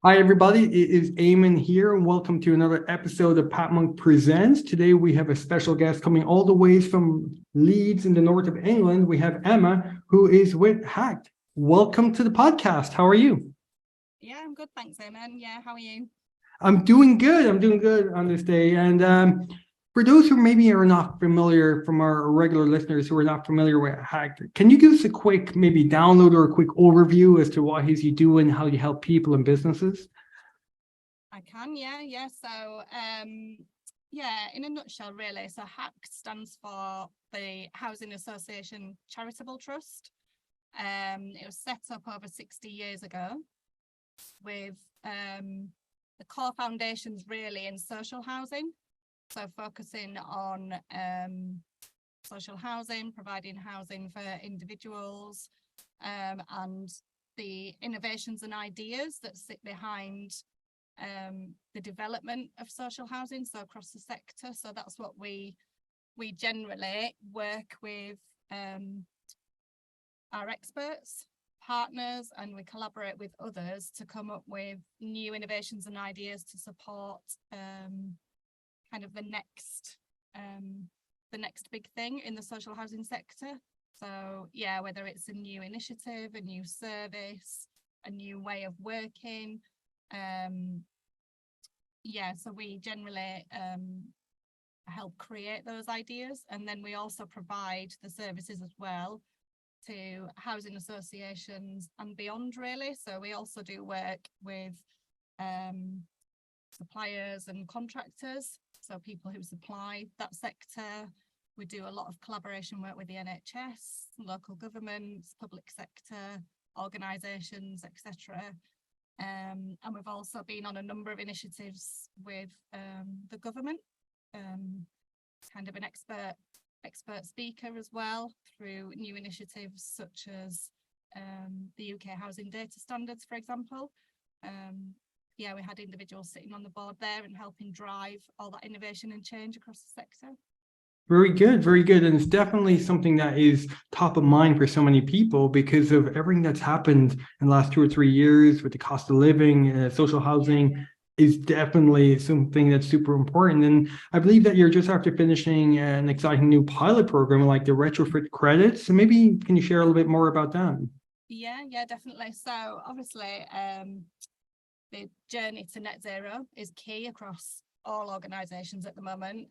Hi, everybody. It is Eamon here, and welcome to another episode of Pathmonk Presents. Today, we have a special guest coming all the way from Leeds in the north of England. We have Emma, who is with HACT. Welcome to the podcast. How are you? Yeah, I'm good. Thanks, Eamon. Yeah, how are you? I'm doing good. I'm doing good on this day. And for those who maybe are not familiar, from our regular listeners who are not familiar with HACT, can you give us a quick maybe download or a quick overview as to what it is you do and how you help people and businesses? I can, yeah. So, in a nutshell, really. So, HACT stands for the Housing Association Charitable Trust. It was set up over 60 years ago with the core foundations really in social housing. So, focusing on social housing, providing housing for individuals, and the innovations and ideas that sit behind the development of social housing, so across the sector. So that's what we generally work with our experts, partners, and we collaborate with others to come up with new innovations and ideas to support kind of the next big thing in the social housing sector. So yeah, whether it's a new initiative, a new service, a new way of working. So we generally help create those ideas, and then we also provide the services as well to housing associations and beyond, really. So we also do work with suppliers and contractors, so people who supply that sector. We do a lot of collaboration work with the NHS, local governments, public sector, organisations, etc. And we've also been on a number of initiatives with the government, kind of an expert speaker as well, through new initiatives such as the UK Housing Data Standards, for example. We had individuals sitting on the board there and helping drive all that innovation and change across the sector. Very good, very good. And it's definitely something that is top of mind for so many people because of everything that's happened in the last 2 or 3 years with the cost of living. Social housing is definitely something that's super important. And I believe that you're just after finishing an exciting new pilot program like the retrofit credits. So maybe can you share a little bit more about that? Yeah, definitely. So obviously, the journey to net zero is key across all organisations at the moment,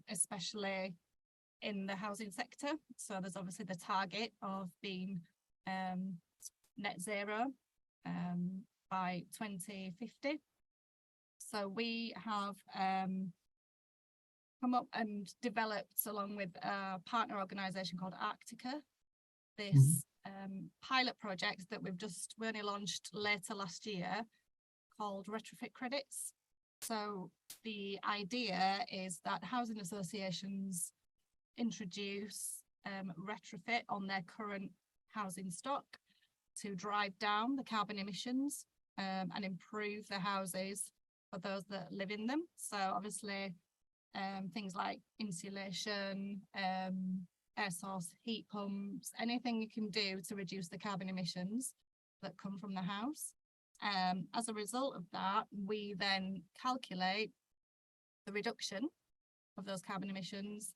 especially in the housing sector. So there's obviously the target of being net zero by 2050. So we have come up and developed, along with a partner organisation called Arctica, this pilot project that we only launched later last year, called retrofit credits. So the idea is that housing associations introduce retrofit on their current housing stock to drive down the carbon emissions and improve the houses for those that live in them. So obviously things like insulation, air source heat pumps, anything you can do to reduce the carbon emissions that come from the house. As a result of that, we then calculate the reduction of those carbon emissions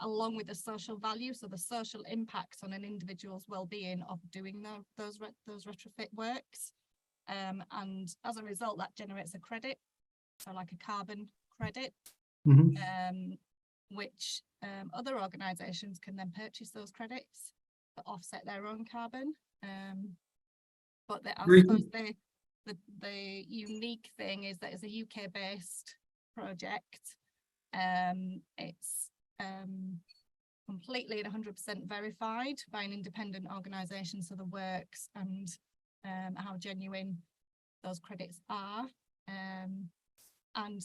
along with the social value, so the social impact on an individual's well-being of doing those retrofit works. And as a result, that generates a credit, so like a carbon credit, which other organisations can then purchase those credits to offset their own carbon. But I suppose the unique thing is that it's a UK-based project. It's completely and 100% verified by an independent organisation, so the works and how genuine those credits are. And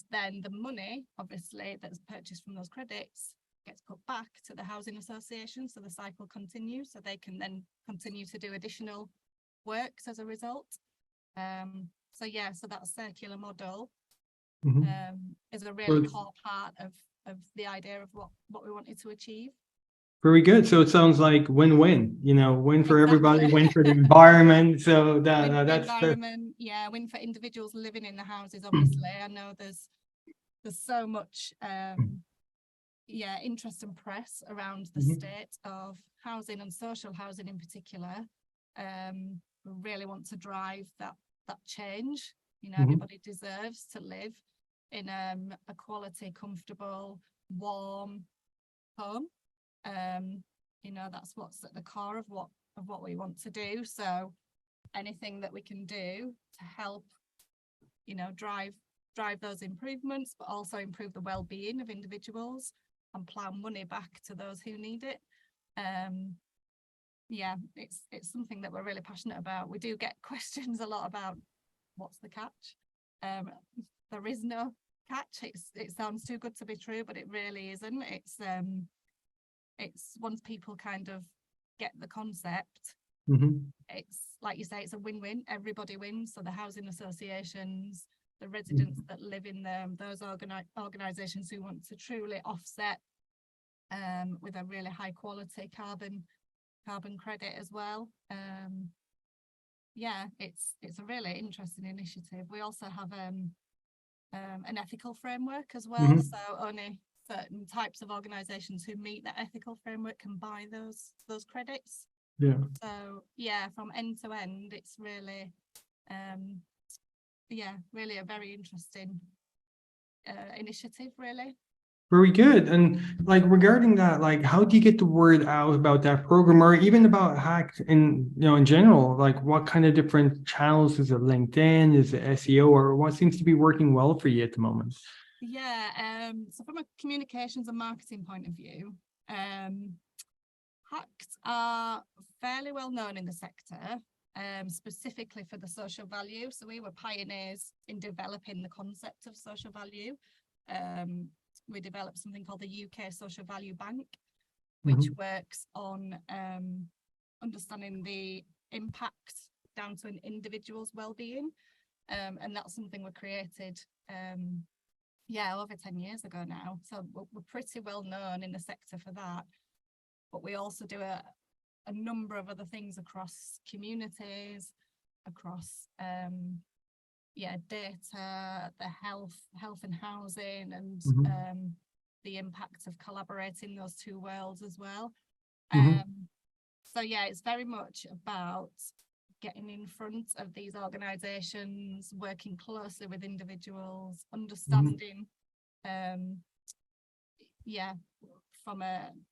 then the money, obviously, that's purchased from those credits gets put back to the housing association, so the cycle continues, so they can then continue to do additional works as a result. So that circular model is a really core part of the idea of what we wanted to achieve. Very good. So it sounds like win-win, win for everybody, Exactly. win for the environment. So Win for the that's the. environment, yeah, win for individuals living in the houses, obviously. I know there's so much interest and press around the Mhm, state of housing and social housing in particular. We really want to drive that change. mhm, Everybody deserves to live in a quality, comfortable, warm home. That's what's at the core of what we want to do. So anything that we can do to help, drive those improvements, but also improve the well-being of individuals and plough money back to those who need it. It's something that we're really passionate about. We do get questions a lot about what's the catch. There is no catch. It sounds too good to be true, but it really isn't. It's once people kind of get the concept, mhm, it's like you say, it's a win-win. Everybody wins. So the housing associations, the residents mhm, that live in them, those organisations who want to truly offset with a really high quality carbon credit as well. It's a really interesting initiative. We also have an ethical framework as well. mhm. So only certain types of organisations who meet that ethical framework can buy those credits. Yeah. So from end to end, it's really really a very interesting initiative, really. Very good. And like regarding that, like how do you get the word out about that program or even about HACT in general? Like what kind of different channels is it? LinkedIn? Is it SEO or what seems to be working well for you at the moment? So from a communications and marketing point of view, HACT are fairly well known in the sector, specifically for the social value. So we were pioneers in developing the concept of social value. We developed something called the UK Social Value Bank, which Mhm, works on understanding the impact down to an individual's well-being. And that's something we created over 10 years ago now. So we're pretty well known in the sector for that. But we also do a number of other things across communities, across data, the health and housing, and mhm, the impact of collaborating those two worlds as well. mhm, It's very much about getting in front of these organisations, working closely with individuals, mhm, understanding, from an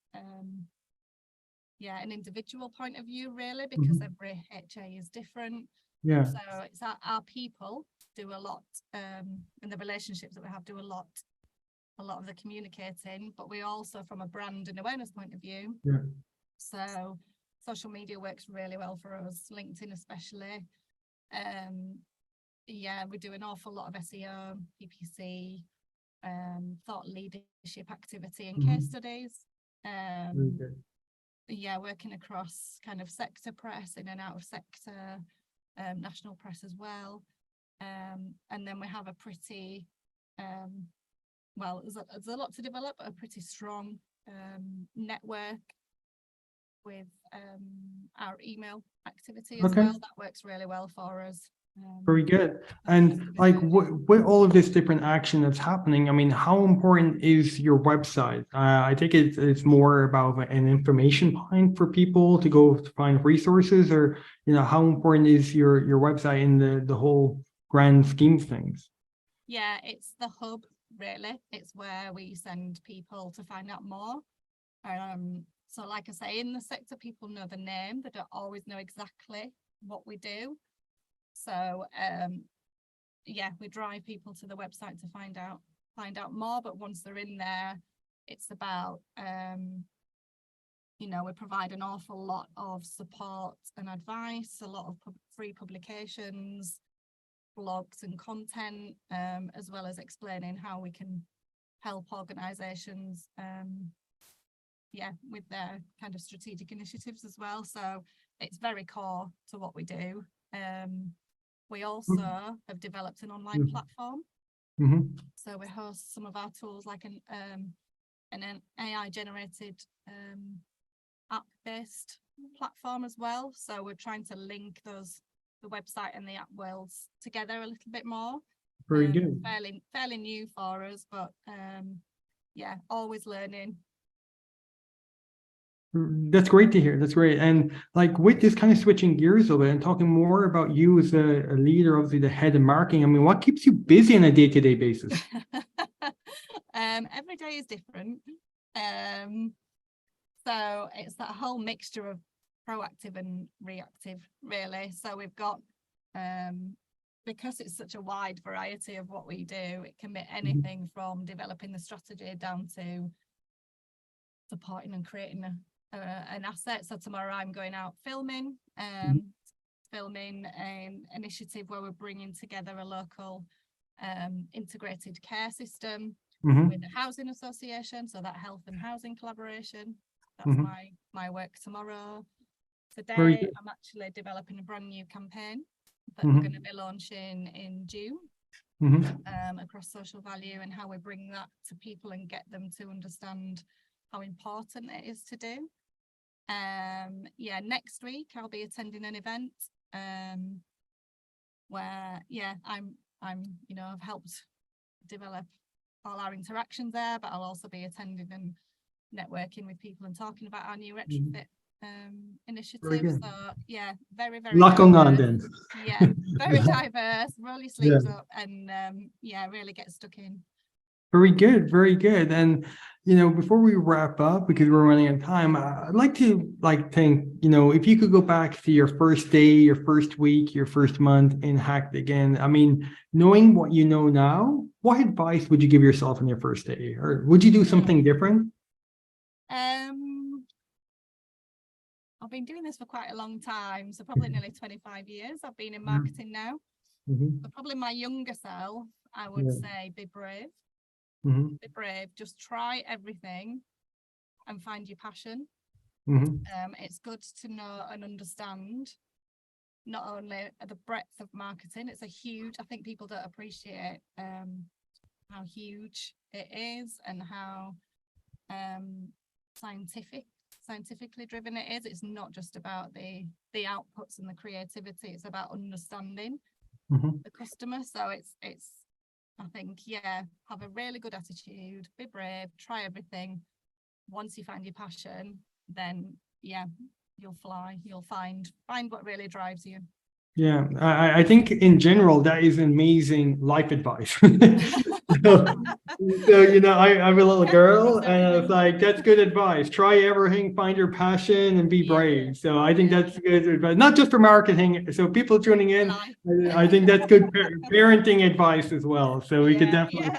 individual point of view, really, because mhm. every HA is different. Yeah. So it's our people do a lot, and the relationships that we have do a lot of the communicating, but we also, from a brand and awareness point of view, Yeah. so social media works really well for us, LinkedIn especially. We do an awful lot of SEO, PPC, thought leadership activity and case Mhm. studies. Very good. Working across kind of sector press, in and out of sector, national press as well. And then we have a pretty, there's a lot to develop, a pretty strong network with our email activity as Okay. well. That works really well for us. Very good. So that's And like with all of this different action that's happening, I mean, how important is your website? I think it's more about an information point for people to go to find resources, or how important is your website in the whole grand scheme of things? it's the hub, really. It's where we send people to find out more. So like I say, in the sector, people know the name, they don't always know exactly what we do. So we drive people to the website to find out more. But once they're in there, it's about we provide an awful lot of support and advice, a lot of free publications, blogs and content, as well as explaining how we can help organisations with their kind of strategic initiatives as well. So it's very core to what we do. We also have developed an online platform. Mm-hmm. So we host some of our tools like an AI generated app-based platform as well. So we're trying to link the website and the app worlds together a little bit more. Very good. Fairly new for us, but yeah, always learning. That's great to hear. That's great. And like with this kind of switching gears a little bit and talking more about you as a leader, obviously the head of marketing. I mean, what keeps you busy on a day-to-day basis? Every day is different. So it's that whole mixture of proactive and reactive, really. So we've got, because it's such a wide variety of what we do, it can be anything from developing the strategy down to supporting and creating an asset. So tomorrow I'm going out filming an initiative where we're bringing together a local integrated care system with the housing association, so that health and housing collaboration. That's my work tomorrow. Today I'm actually developing a brand new campaign that we're going to be launching in June across social value, and how we bring that to people and get them to understand how important it is to do. Yeah, next week I'll be attending an event where I've helped develop all our interactions there, but I'll also be attending and networking with people and talking about our new retrofit initiative. So yeah, very Luck on that then. Yeah, very diverse. Roll your sleeves up and really get stuck in. Very good, very good. And before we wrap up, because we're running out of time, I'd like to think, if you could go back to your first day, your first week, your first month in HACT again. I mean, knowing what you know now, what advice would you give yourself on your first day, or would you do something different? I've been doing this for quite a long time, so probably nearly 25 years I've been in marketing now. But probably my younger self, I would say be brave. Be brave, just try everything and find your passion. It's good to know and understand not only the breadth of marketing, it's a huge, I think people don't appreciate how huge it is and how scientifically driven it is. It's not just about the outputs and the creativity, it's about understanding the customer. So it's I think, have a really good attitude, be brave, try everything. Once you find your passion, then you'll fly, you'll find what really drives you. Yeah, I think in general that is amazing life advice. So I have a little girl and I was like, that's good advice. Try everything, find your passion and be brave. So I think that's good advice, not just for marketing. So people tuning in, I think that's good parenting advice as well. So we could definitely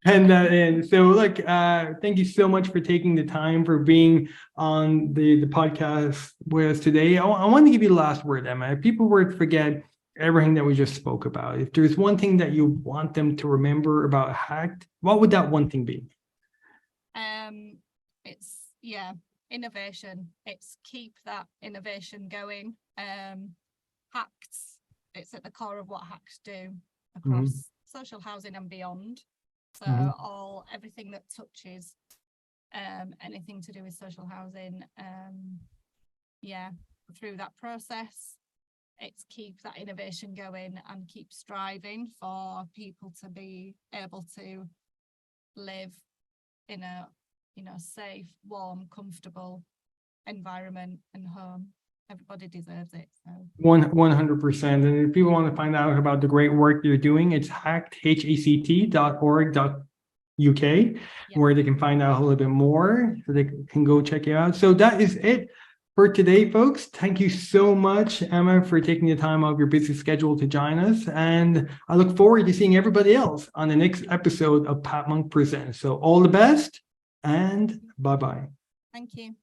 and so thank you so much for taking the time for being on the podcast with us today. I want to give you the last word, Emma. If people were to forget everything that we just spoke about, if there's one thing that you want them to remember about HACT, what would that one thing be? It's innovation. It's keep that innovation going. HACT, it's at the core of what HACT do across social housing and beyond. So everything that touches anything to do with social housing, through that process, it's keep that innovation going and keep striving for people to be able to live in a safe, warm, comfortable environment and home. Everybody deserves it. So 100%. And if people want to find out about the great work you're doing, it's hact.org.uk, where they can find out a little bit more, so they can go check it out. So that is it for today, folks. Thank you so much, Emma, for taking the time out of your busy schedule to join us. And I look forward to seeing everybody else on the next episode of Pathmonk Presents. So all the best and bye-bye. Thank you.